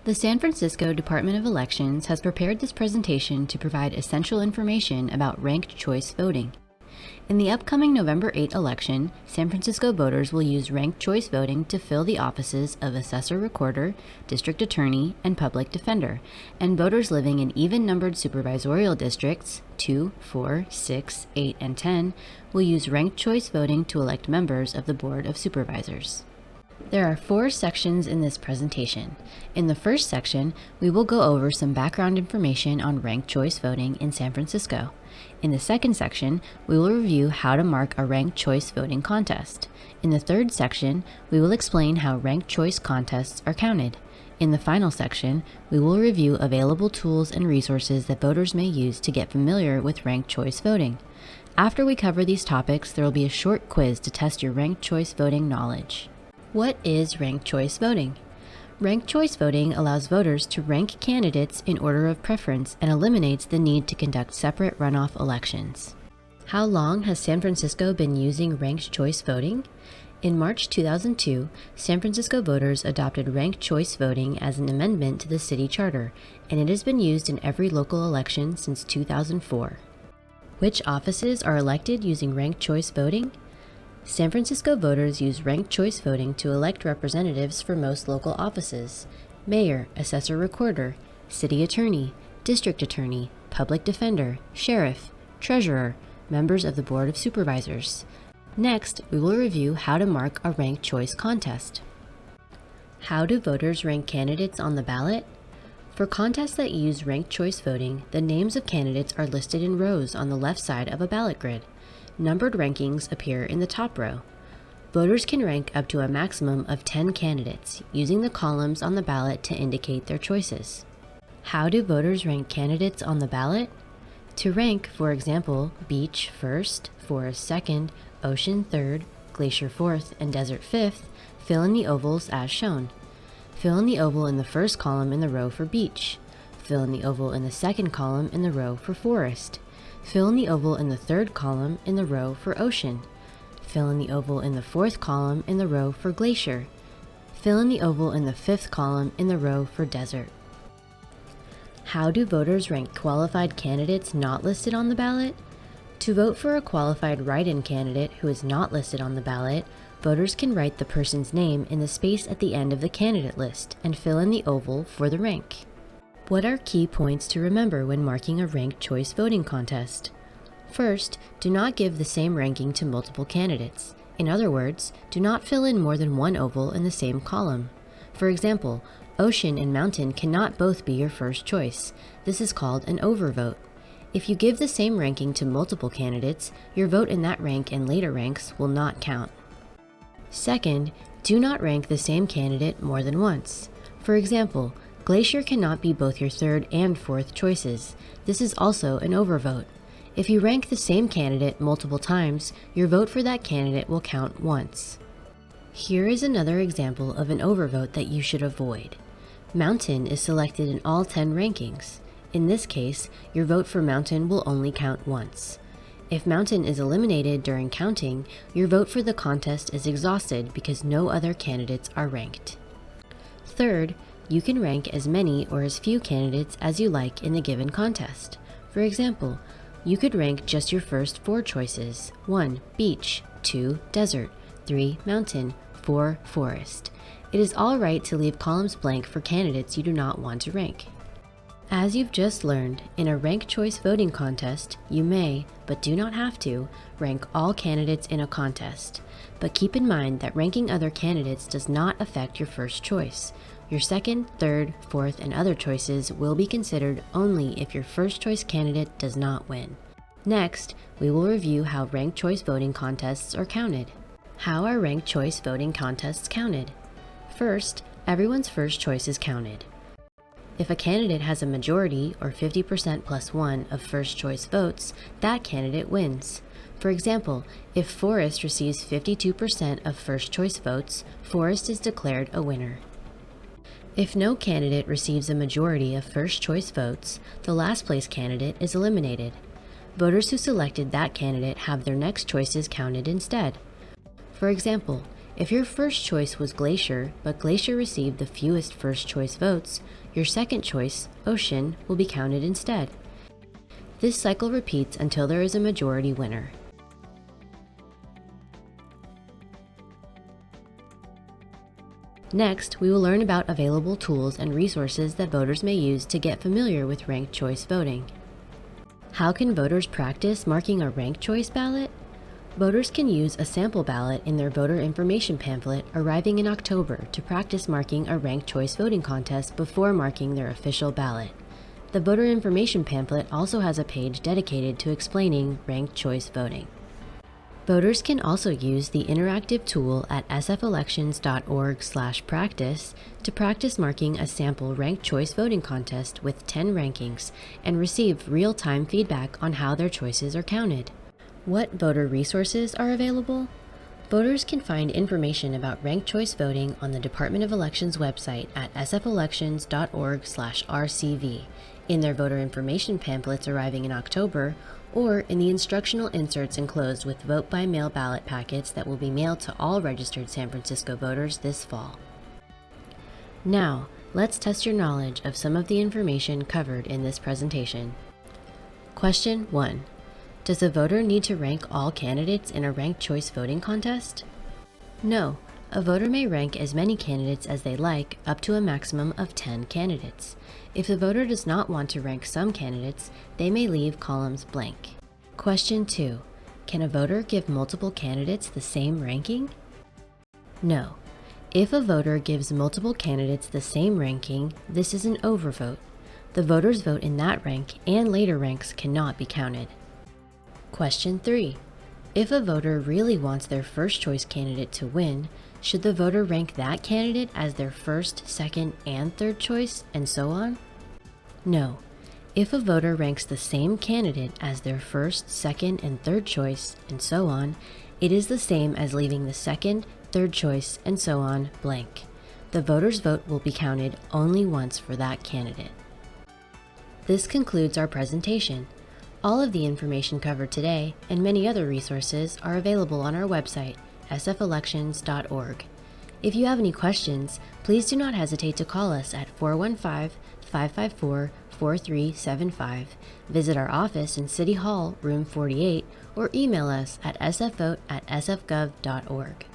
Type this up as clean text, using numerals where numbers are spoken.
The San Francisco Department of Elections has prepared this presentation to provide essential information about ranked choice voting. In the upcoming November 8 election, San Francisco voters will use ranked choice voting to fill the offices of Assessor Recorder, District Attorney, and Public Defender, and voters living in even-numbered supervisorial districts 2, 4, 6, 8, and 10 will use ranked choice voting to elect members of the Board of Supervisors. There are 4 sections in this presentation. In the first section, we will go over some background information on ranked choice voting in San Francisco. In the second section, we will review how to mark a ranked choice voting contest. In the third section, we will explain how ranked choice contests are counted. In the final section, we will review available tools and resources that voters may use to get familiar with ranked choice voting. After we cover these topics, there will be a short quiz to test your ranked choice voting knowledge. What is ranked choice voting? Ranked choice voting allows voters to rank candidates in order of preference and eliminates the need to conduct separate runoff elections. How long has San Francisco been using ranked choice voting? In March 2002, San Francisco voters adopted ranked choice voting as an amendment to the city charter, and it has been used in every local election since 2004. Which offices are elected using ranked choice voting? San Francisco voters use ranked choice voting to elect representatives for most local offices: mayor, assessor recorder, city attorney, district attorney, public defender, sheriff, treasurer, members of the Board of Supervisors. Next, we will review how to mark a ranked choice contest. How do voters rank candidates on the ballot? For contests that use ranked choice voting, the names of candidates are listed in rows on the left side of a ballot grid. Numbered rankings appear in the top row. Voters can rank up to a maximum of 10 candidates, using the columns on the ballot to indicate their choices. How do voters rank candidates on the ballot? To rank, for example, Beach first, Forest second, Ocean third, Glacier fourth, and Desert fifth, fill in the ovals as shown. Fill in the oval in the first column in the row for Beach. Fill in the oval in the second column in the row for Forest. Fill in the oval in the third column in the row for Ocean. Fill in the oval in the fourth column in the row for Glacier. Fill in the oval in the fifth column in the row for Desert. How do voters rank qualified candidates not listed on the ballot? To vote for a qualified write-in candidate who is not listed on the ballot, voters can write the person's name in the space at the end of the candidate list and fill in the oval for the rank. What are key points to remember when marking a ranked choice voting contest? First, do not give the same ranking to multiple candidates. In other words, do not fill in more than one oval in the same column. For example, Ocean and Mountain cannot both be your first choice. This is called an overvote. If you give the same ranking to multiple candidates, your vote in that rank and later ranks will not count. Second, do not rank the same candidate more than once. For example, Glacier cannot be both your third and fourth choices. This is also an overvote. If you rank the same candidate multiple times, your vote for that candidate will count once. Here is another example of an overvote that you should avoid. Mountain is selected in all 10 rankings. In this case, your vote for Mountain will only count once. If Mountain is eliminated during counting, your vote for the contest is exhausted because no other candidates are ranked. Third, you can rank as many or as few candidates as you like in the given contest. For example, you could rank just your first 4 choices: 1. Beach, 2. Desert, 3. Mountain, 4. Forest. It is all right to leave columns blank for candidates you do not want to rank. As you've just learned, in a ranked choice voting contest, you may, but do not have to, rank all candidates in a contest. But keep in mind that ranking other candidates does not affect your first choice. Your second, third, fourth, and other choices will be considered only if your first choice candidate does not win. Next, we will review how ranked choice voting contests are counted. How are ranked choice voting contests counted? First, everyone's first choice is counted. If a candidate has a majority, or 50% plus 1 of first choice votes, that candidate wins. For example, if Forest receives 52% of first choice votes, Forest is declared a winner. If no candidate receives a majority of first choice votes, the last place candidate is eliminated. Voters who selected that candidate have their next choices counted instead. For example, If your first choice was Glacier, but Glacier received the fewest first choice votes, your second choice, Ocean, will be counted instead. This cycle repeats until there is a majority winner. Next, we will learn about available tools and resources that voters may use to get familiar with ranked choice voting. How can voters practice marking a ranked choice ballot? Voters can use a sample ballot in their voter information pamphlet arriving in October to practice marking a ranked choice voting contest before marking their official ballot. The voter information pamphlet also has a page dedicated to explaining ranked choice voting. Voters can also use the interactive tool at sfelections.org/practice to practice marking a sample ranked choice voting contest with 10 rankings and receive real-time feedback on how their choices are counted. What voter resources are available? Voters can find information about ranked choice voting on the Department of Elections website at sfelections.org/RCV, in their voter information pamphlets arriving in October, or in the instructional inserts enclosed with vote-by-mail ballot packets that will be mailed to all registered San Francisco voters this fall. Now, let's test your knowledge of some of the information covered in this presentation. Question 1. Does a voter need to rank all candidates in a ranked choice voting contest? No. A voter may rank as many candidates as they like, up to a maximum of 10 candidates. If the voter does not want to rank some candidates, they may leave columns blank. Question 2. Can a voter give multiple candidates the same ranking? No. If a voter gives multiple candidates the same ranking, this is an overvote. The voter's vote in that rank and later ranks cannot be counted. Question 3. If a voter really wants their first choice candidate to win, should the voter rank that candidate as their first, second, and third choice, and so on? No. If a voter ranks the same candidate as their first, second, and third choice, and so on, it is the same as leaving the second, third choice, and so on blank. The voter's vote will be counted only once for that candidate. This concludes our presentation. All of the information covered today and many other resources are available on our website, sfelections.org. If you have any questions, please do not hesitate to call us at 415-554-4375, visit our office in City Hall, room 48, or email us at sfvote@sfgov.org.